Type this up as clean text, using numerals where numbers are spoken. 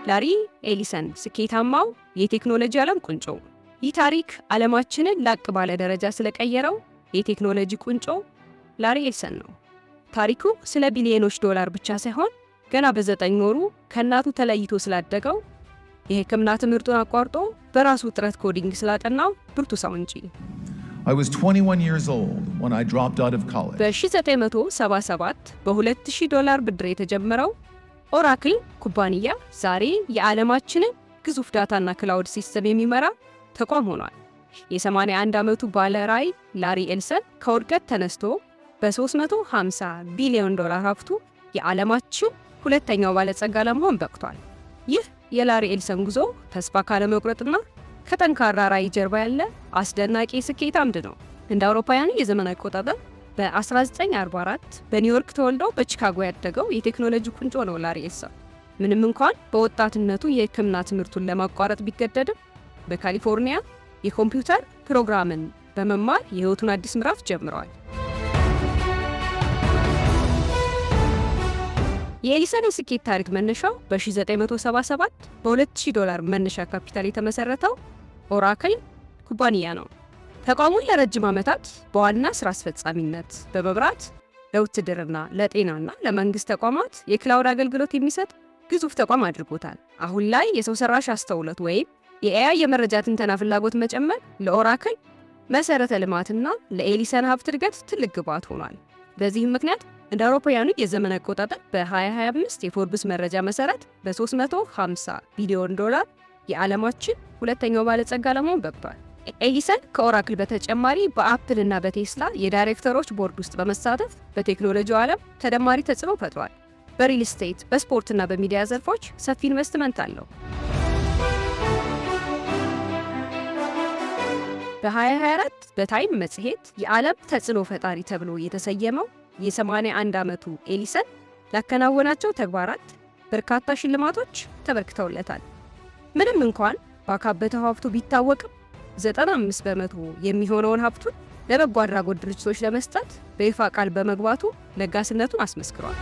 ላሪ ኤሊሰን ስኬታማው የቴክኖሎጂ ዓለም ቁንጮ። ይህ ታሪክ ዓለማችንን ላቅ ባለ ደረጃ ስለቀየረው የቴክኖሎጂ ቁንጮ ላሪ ኤሊሰን ነው። ታሪኩ ስለ ቢሊዮኖች ዶላር ብቻ ሳይሆን ገና በ9 ወሩ ከእናቱ ተለይቶ ስላደገው የሕክምና ትምህርቱን አቋርጦ በራሱ ጥረት ኮዲንግ ስላጠናው ብርቱ ሰው እንጂ። I was 21 years old when I dropped out of college. በ1977 $2000 ብድር የተጀመረው ኦራክል ኩባንያ ዛሬ የዓለማችንን ግዙፍ ዳታና ክላውድ ሲስተም የሚመራ ተቋም ሆኗል። የ81 ዓመቱ ባለ ራዕይ ላሪ ኤሊሰን ከውድቀት ተነስቶ በ$350 ቢሊዮን ሀብቱ የዓለማችን ሁለተኛው ባለጸጋ ለመሆን በቅቷል። ይህ የላሪ ኤሊሰን ጉዞ ተስፋ ካለመቁረጥና ከጠንካራ ራዕይ ጀርባ ያለ አስደናቂ ስኬት አምድ ነው። እንደ አውሮፓውያን የዘመን አቆጣጠር በ1944 በኒውዮርክ ተወልዶ በቺካጎ ያደገው የቴክኖሎጂ ቁንጮ ነው ላሪ ኤሊሰን። ምንም እንኳን በወጣትነቱ የሕክምና ትምህርቱን ለማቋረጥ ቢገደድም በካሊፎርኒያ የኮምፒውተር ፕሮግራምን በመማር የሕይወቱን አዲስ ምዕራፍ ጀምረዋል። የኤሊሰን የስኬት ታሪክ መነሻው በ1977 $2000 መነሻ ካፒታል የተመሰረተው ኦራክል ኩባንያ ነው። ተቋሙን ለረጅም ዓመታት በዋና ስራ አስፈጻሚነት በመብራት ለውትድርና፣ ለጤናና ለመንግስት ተቋማት የክላውድ አገልግሎት የሚሰጥ ግዙፍ ተቋም አድርጎታል። አሁን ላይ የሰው ሰራሽ አስተውሎት ወይም የኤአይ የመረጃ ትንተና ፍላጎት መጨመር ለኦራክል መሰረተ ልማትና ለኤሊሰን ሀብት እድገት ትልቅ ግብዓት ሆኗል። በዚህም ምክንያት እንደ አውሮፓውያኑ የዘመን አቆጣጠር በ2025 የፎርብስ መረጃ መሰረት በ$350 ቢሊዮን የዓለማችን ሁለተኛው ባለጸጋ ለመሆን በቅቷል። ኤሊሰን ከኦራክል በተጨማሪ በአፕል እና በቴስላ የዳይሬክተሮች ቦርድ ውስጥ በመሳተፍ በቴክኖሎጂው ዓለም ተደማሪ ተጽዕኖ ፈጥሯል። በሪል ስቴት፣ በስፖርትና በሚዲያ ዘርፎች ሰፊ ኢንቨስትመንት አለው። በ2024 በታይም መጽሔት የዓለም ተጽዕኖ ፈጣሪ ተብሎ የተሰየመው የ81 ዓመቱ ኤሊሰን ላከናወናቸው ተግባራት በርካታ ሽልማቶች ተበርክተውለታል። ምንም እንኳን ባካበተው ሀብቱ ቢታወቅም 95% የሚሆነውን ሀብቱን ለበጎ አድራጎት ድርጅቶች ለመስጠት በይፋ ቃል በመግባቱ ለጋስነቱን አስመስክሯል።